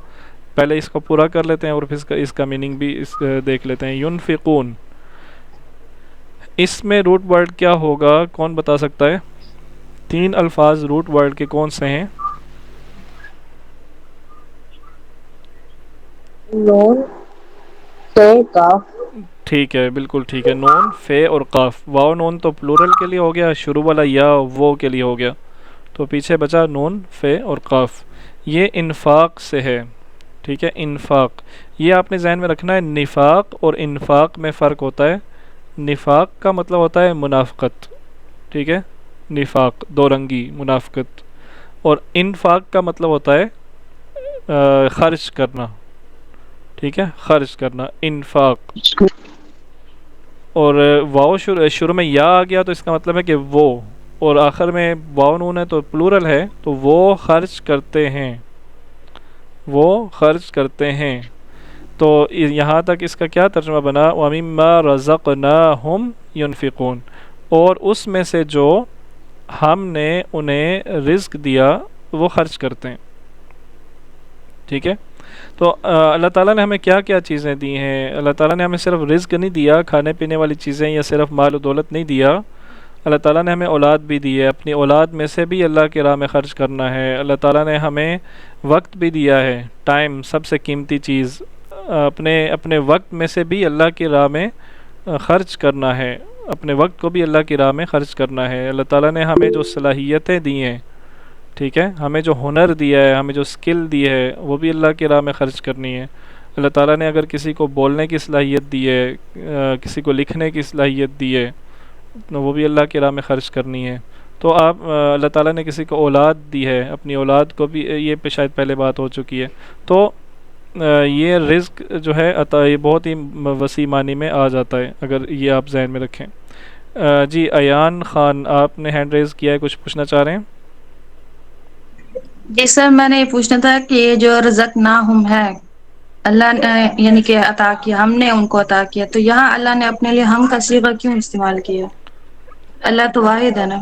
پہلے اس کو پورا کر لیتے ہیں اور پھر اس کا میننگ بھی دیکھ لیتے ہیں. ینفقون، اس میں روٹ ورڈ کیا ہوگا؟ کون بتا سکتا ہے؟ 3 الفاظ روٹ ورڈ کے کون سے ہیں؟ نون سے قاف. ٹھیک ہے، بالکل ٹھیک ہے. نون، فے اور قاف. واو نون تو پلورل کے لیے ہو گیا، شروع والا یا وہ کے لیے ہو گیا، تو پیچھے بچا نون، فے اور قاف. یہ انفاق سے ہے. ٹھیک ہے، انفاق. یہ آپ نے ذہن میں رکھنا ہے، نفاق اور انفاق میں فرق ہوتا ہے. نفاق کا مطلب ہوتا ہے منافقت. ٹھیک ہے، نفاق دو رنگی منافقت. اور انفاق کا مطلب ہوتا ہے خرچ کرنا. ٹھیک ہے، خرچ کرنا، انفاق. اور واو شروع میں یا آ گیا تو اس کا مطلب ہے کہ وہ، اور آخر میں واو نون ہے تو پلورل ہے، تو وہ خرچ کرتے ہیں، وہ خرچ کرتے ہیں. تو یہاں تک اس کا کیا ترجمہ بنا؟ وَمِمَّا رَزَقْنَاهُمْ يُنْفِقُونَ، اور اس میں سے جو ہم نے انہیں رزق دیا وہ خرچ کرتے ہیں. ٹھیک ہے، تو اللہ تعالیٰ نے ہمیں کیا کیا چیزیں دی ہیں؟ اللہ تعالیٰ نے ہمیں صرف رزق نہیں دیا، کھانے پینے والی چیزیں، یا صرف مال و دولت نہیں دیا. اللہ تعالیٰ نے ہمیں اولاد بھی دی ہے، اپنی اولاد میں سے بھی اللہ کی راہ میں خرچ کرنا ہے۔ اللہ تعالیٰ نے ہمیں وقت بھی دیا ہے، ٹائم سب سے قیمتی چیز، اپنے وقت میں سے بھی اللہ کی راہ میں خرچ کرنا ہے، اپنے وقت کو بھی اللہ کی راہ میں خرچ کرنا ہے۔ اللہ تعالیٰ نے ہمیں جو صلاحیتیں دی ہیں، ٹھیک ہے، ہمیں جو ہنر دیا ہے، ہمیں جو اسکل دی ہے، وہ بھی اللہ کی راہ میں خرچ کرنی ہے۔ اللہ تعالیٰ نے اگر کسی کو بولنے کی صلاحیت دی ہے، کسی کو لکھنے کی صلاحیت دی ہے، تو وہ بھی اللہ کی راہ میں خرچ کرنی ہے۔ تو اللہ تعالیٰ نے کسی کو اولاد دی ہے، اپنی اولاد کو بھی، یہ شاید پہلے بات ہو چکی ہے، تو یہ رزق جو ہے عطا، یہ بہت ہی وسیع معنی میں آ جاتا ہے، اگر یہ آپ ذہن میں رکھیں۔ جی ایان خان، آپ نے ہینڈ ریز کیا ہے، کچھ پوچھنا چاہ رہے ہیں؟ جی سر، میں نے یہ پوچھنا تھا کہ یہ جو رزق نہ ہم ہے اللہ نے یعنی کہ عطا کیا، ہم نے ان کو عطا کیا، تو یہاں اللہ نے اپنے لیے ہم کا صیغہ کیوں استعمال کیا؟ اللہ تو واحد ہے نا۔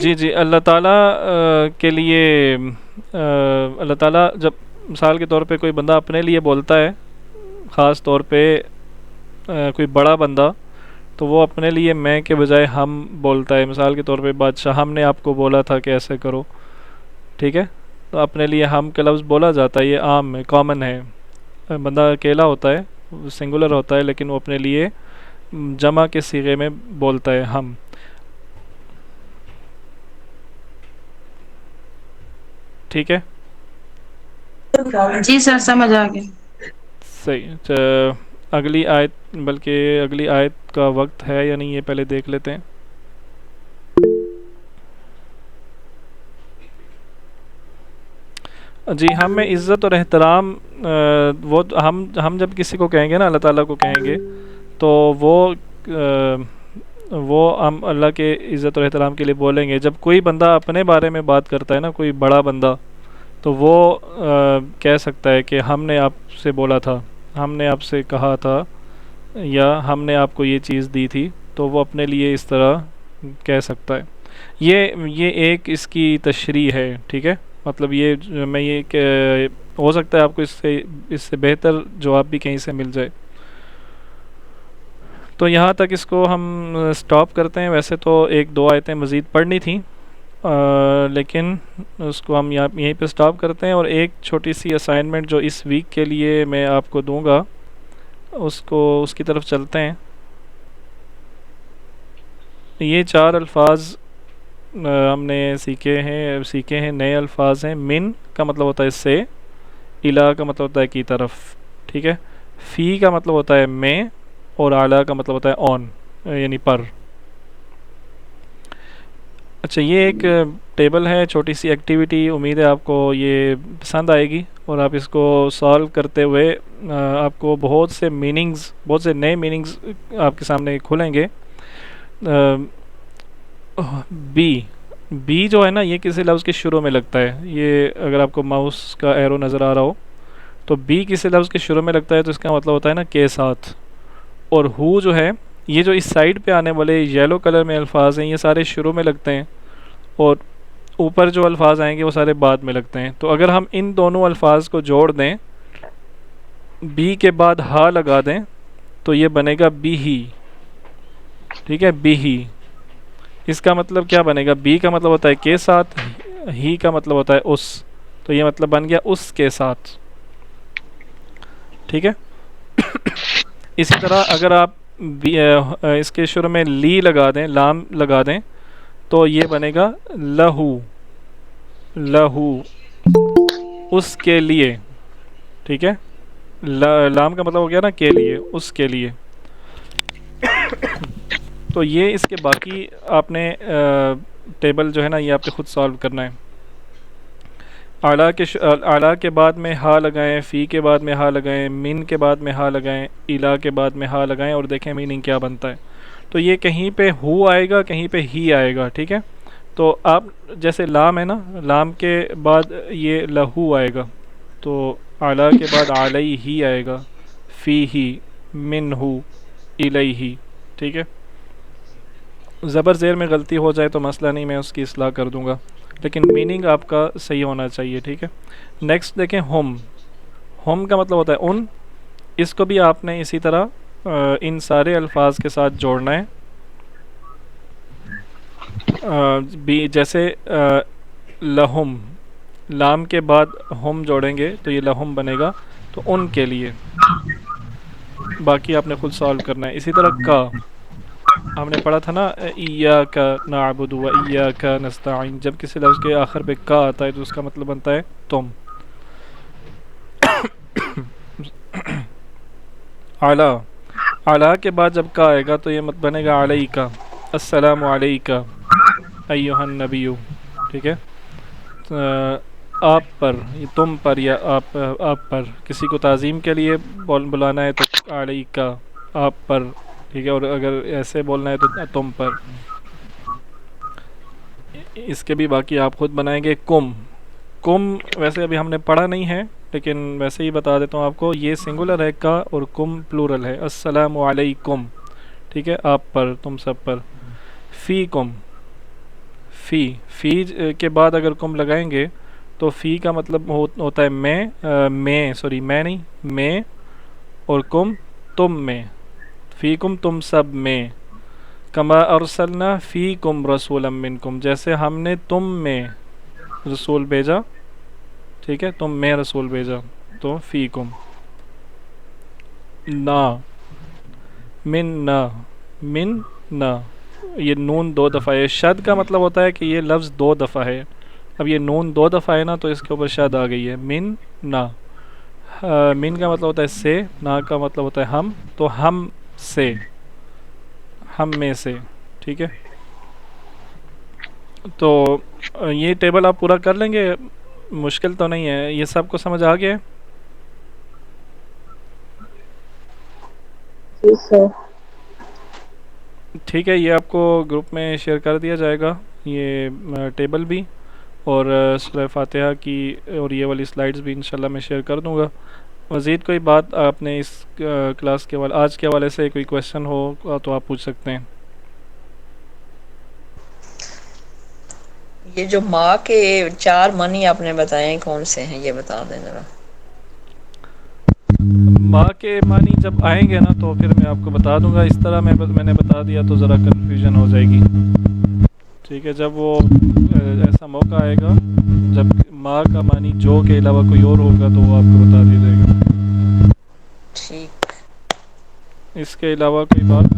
جی اللہ تعالیٰ کے لیے اللہ تعالیٰ جب مثال کے طور پہ کوئی بندہ اپنے لیے بولتا ہے، خاص طور پہ کوئی بڑا بندہ، تو وہ اپنے لیے میں کے بجائے ہم بولتا ہے۔ مثال کے طور پہ بادشاہ، ہم نے آپ کو بولا تھا کہ ایسے کرو، ٹھیک ہے، تو اپنے لیے ہم کا لفظ بولا جاتا ہے، یہ عام ہے، کامن ہے۔ بندہ اکیلا ہوتا ہے، سنگولر ہوتا ہے، لیکن وہ اپنے لیے جمع کے صیغے میں بولتا ہے، ہم۔ ٹھیک ہے، جی سر، سمجھ آ گیا۔ صحیح۔ اگلی آیت، بلکہ اگلی آیت کا وقت ہے یا نہیں، یہ پہلے دیکھ لیتے ہیں۔ جی، ہم میں عزت اور احترام، وہ ہم جب کسی کو کہیں گے نا، اللہ تعالیٰ کو کہیں گے، تو وہ ہم اللہ کے عزت اور احترام کے لیے بولیں گے۔ جب کوئی بندہ اپنے بارے میں بات کرتا ہے نا، کوئی بڑا بندہ، تو وہ کہہ سکتا ہے کہ ہم نے آپ سے بولا تھا، ہم نے آپ سے کہا تھا، یا ہم نے آپ کو یہ چیز دی تھی، تو وہ اپنے لیے اس طرح کہہ سکتا ہے۔ یہ ایک اس کی تشریح ہے، ٹھیک ہے، مطلب یہ میں یہ کہ ہو سکتا ہے آپ کو اس سے بہتر جواب بھی کہیں سے مل جائے۔ تو یہاں تک اس کو ہم سٹاپ کرتے ہیں۔ ویسے تو ایک دو آیتیں مزید پڑھنی تھیں، لیکن اس کو ہم یہیں پہ سٹاپ کرتے ہیں، اور ایک چھوٹی سی اسائنمنٹ جو اس ویک کے لیے میں آپ کو دوں گا، اس کی طرف چلتے ہیں۔ یہ 4 الفاظ ہم نے سیکھے ہیں، نئے الفاظ ہیں۔ من کا مطلب ہوتا ہے سے، الا کا مطلب ہوتا ہے کی طرف، ٹھیک ہے، فی کا مطلب ہوتا ہے میں، اور اعلیٰ کا مطلب ہوتا ہے آن، یعنی پر۔ اچھا، یہ ایک ٹیبل ہے، چھوٹی سی ایکٹیویٹی، امید ہے آپ کو یہ پسند آئے گی، اور آپ اس کو سالو کرتے ہوئے آپ کو بہت سے نئے میننگز آپ کے سامنے کھلیں گے۔ بی جو ہے نا، یہ کسی لفظ کے شروع میں لگتا ہے۔ یہ اگر آپ کو ماؤس کا ایرو نظر آ رہا ہو تو بی کسی لفظ کے شروع میں لگتا ہے، تو اس کا مطلب ہوتا ہے نا کے ساتھ۔ اور ہو جو ہے، یہ جو اس سائڈ پہ آنے والے یلو کلر میں الفاظ ہیں، یہ سارے شروع میں لگتے ہیں، اور اوپر جو الفاظ آئیں گے وہ سارے بعد میں لگتے ہیں۔ تو اگر ہم ان دونوں الفاظ کو جوڑ دیں، بی کے بعد ہا لگا دیں، تو یہ بنے گا بی ہی، ٹھیک ہے، بی ہی۔ اس کا مطلب کیا بنے گا؟ بی کا مطلب ہوتا ہے کے ساتھ، ہی کا مطلب ہوتا ہے اس، تو یہ مطلب بن گیا اس کے ساتھ، ٹھیک ہے۔ اسی طرح اگر آپ اس کے شروع میں لی لگا دیں، لام لگا دیں، تو یہ بنے گا لہو، لہو، اس کے لیے، ٹھیک ہے۔ لام کا مطلب ہو گیا نا کے لیے، اس کے لیے۔ تو یہ اس کے باقی آپ نے ٹیبل جو ہے نا، یہ آپ نے خود سالو کرنا ہے۔ اعلیٰ کے بعد میں ہا لگائیں، فی کے بعد میں ہا لگائیں، من کے بعد میں ہا لگائیں، الا کے بعد میں ہا لگائیں، اور دیکھیں میننگ کیا بنتا ہے۔ تو یہ کہیں پہ ہو آئے گا، کہیں پہ ہی آئے گا، ٹھیک ہے۔ تو آپ جیسے لام ہے نا، لام کے بعد یہ لہو آئے گا، تو اعلیٰ کے بعد علیہ ہی آئے گا، فی ہی، من ہو، الیہ، ٹھیک ہے۔ زبر زیر میں غلطی ہو جائے تو مسئلہ نہیں، میں اس کی اصلاح کر دوں گا، لیکن میننگ آپ کا صحیح ہونا چاہیے، ٹھیک ہے۔ نیکسٹ دیکھیں، ہم کا مطلب ہوتا ہے ان۔ اس کو بھی آپ نے اسی طرح ان سارے الفاظ کے ساتھ جوڑنا ہے، بھی جیسے لہم، لام کے بعد ہم جوڑیں گے تو یہ لہم بنے گا، تو ان کے لیے، باقی آپ نے خود سالو کرنا ہے۔ اسی طرح کا ہم نے پڑھا تھا نا، ایاک نعبد و ایاک نستعین، جب کسی لفظ کے آخر پہ کا آتا ہے تو اس کا مطلب بنتا ہے تم۔ اعلیٰ، اعلیٰ کے بعد جب کا آئے گا تو یہ مت بنے گا علیکہ، السلام علیکہ ایہا النبی، ٹھیک ہے؟ آپ پر، یہ تم پر یا آپ پر، کسی کو تعظیم کے لیے بلانا ہے تو علیکہ، آپ پر، ٹھیک ہے؟ اور اگر ایسے بولنا ہے تو تم پر۔ اس کے بھی باقی آپ خود بنائیں گے۔ کم، کم ویسے ابھی ہم نے پڑھا نہیں ہے لیکن ویسے ہی بتا دیتا ہوں آپ کو، یہ سنگولر ہے کا، اور کم پلورل ہے، السلام علیکم، ٹھیک ہے؟ آپ پر، تم سب پر۔ فی کم، فی کے بعد اگر کم لگائیں گے تو فی کا مطلب ہوتا ہے میں نہیں، میں، اور کم تم میں، فی کم تم سب میں، کما ارسلنا فی کم رسولا منکم، جیسے ہم نے تم میں رسول بھیجا، ٹھیک ہے؟ تم میں رسول بھیجا، تو فی کم۔ نا، من نا، یہ نون 2 دفعہ ہے۔ شد کا مطلب ہوتا ہے کہ یہ لفظ 2 دفعہ ہے، اب یہ نون 2 دفعہ ہے نا تو اس کے اوپر شد آ گئی ہے، من نا۔ من کا مطلب ہوتا ہے سے، نا کا مطلب ہوتا ہے ہم، تو ہم سے، ہم میں سے، ٹھیک ہے؟ تو یہ ٹیبل آپ پورا کر لیں گے، مشکل تو نہیں ہے، یہ سب کو سمجھ آ گیا ہے؟ جی سر۔ ٹھیک ہے، یہ آپ کو گروپ میں شیئر کر دیا جائے گا، یہ ٹیبل بھی، اور سورہ فاتحہ کی اور یہ والی سلائیڈز بھی انشاءاللہ میں شیئر کر دوں گا۔ مزید کوئی بات آپ نے اس کلاس کے آج کے حوالے سے کوئی کویشچن ہو تو آپ پوچھ سکتے ہیں۔ یہ جو ماں کے 4 معنی آپ نے بتائے ہیں کون سے ہیں، یہ بتا دیں ذرا۔ ماں کے معنی جب آئیں گے نا تو پھر میں آپ کو بتا دوں گا، اس طرح میں نے بتا دیا تو ذرا کنفیوژن ہو جائے گی، ٹھیک ہے؟ جب وہ ایسا موقع آئے گا جب ماں کا معنی جو کے علاوہ کوئی اور ہوگا تو وہ آپ کو بتا دیا جائے گا۔ ٹھیک، اس کے علاوہ کوئی بات؟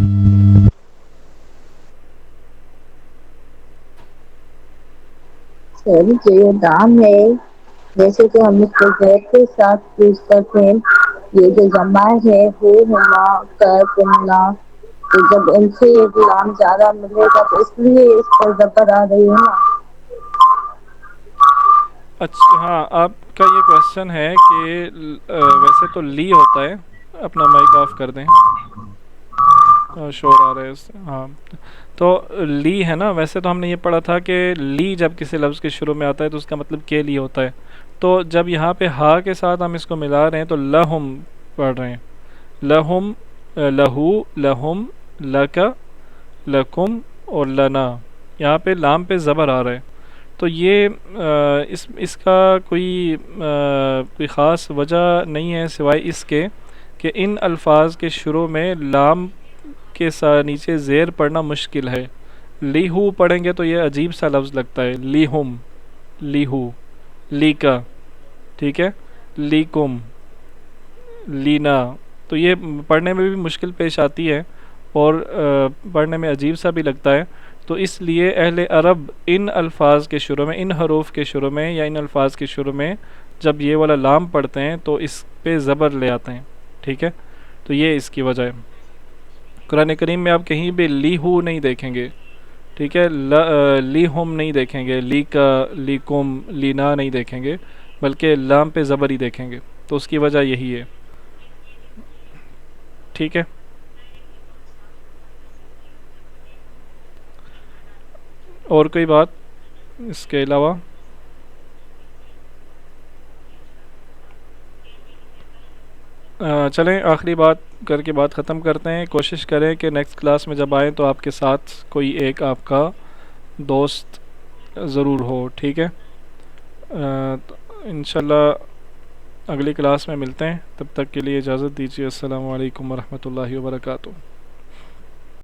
سر جو یہ دام ہے، جیسے کہ ہم اس کو غیر کے ساتھ یوز کرتے ہیں، یہ جو جمع ہے ہو ہما کر کمنا، تو جب ان سے یہ لام زیادہ ملے گا تو اس لیے اس پر زبر آ رہی ہے نا۔ اچھا، ہاں، آپ کا یہ کویشچن ہے کہ ویسے تو لی ہوتا ہے، اپنا مائک آف کر دیں، شور آ رہا ہے اس سے، ہاں، تو لی ہے نا، ویسے تو ہم نے یہ پڑھا تھا کہ لی جب کسی لفظ کے شروع میں آتا ہے تو اس کا مطلب کے لی ہوتا ہے، تو جب یہاں پہ ہا کے ساتھ ہم اس کو ملا رہے ہیں تو لہم پڑھ رہے ہیں، لہم، لہو، لہم، لکا، لکم اور لنا، یہاں پہ لام پہ زبر آ رہا ہے، تو یہ اس کا کوئی خاص وجہ نہیں ہے سوائے اس کے کہ ان الفاظ کے شروع میں لام کے نیچے زیر پڑھنا مشکل ہے۔ لیہو پڑھیں گے تو یہ عجیب سا لفظ لگتا ہے، لیہم، لیہو، لیکا، ٹھیک ہے؟ لیکم، لینا، تو یہ پڑھنے میں بھی مشکل پیش آتی ہے اور پڑھنے میں عجیب سا بھی لگتا ہے، تو اس لیے اہل عرب ان الفاظ کے شروع میں، ان حروف کے شروع میں یا ان الفاظ کے شروع میں جب یہ والا لام پڑھتے ہیں تو اس پہ زبر لے آتے ہیں، ٹھیک ہے؟ تو یہ اس کی وجہ ہے۔ قرآن کریم میں آپ کہیں بھی لیہو نہیں دیکھیں گے، ٹھیک ہے؟ لیہم نہیں دیکھیں گے، لیکا، لیکم، لینا نہیں دیکھیں گے، بلکہ لام پہ زبر ہی دیکھیں گے، تو اس کی وجہ یہی ہے، ٹھیک ہے؟ اور کوئی بات اس کے علاوہ؟ چلیں آخری بات کر کے بات ختم کرتے ہیں، کوشش کریں کہ نیکسٹ کلاس میں جب آئیں تو آپ کے ساتھ کوئی ایک آپ کا دوست ضرور ہو، ٹھیک ہے؟ انشاءاللہ اگلی کلاس میں ملتے ہیں، تب تک کے لیے اجازت دیجیے، السلام علیکم ورحمۃ اللہ وبرکاتہ۔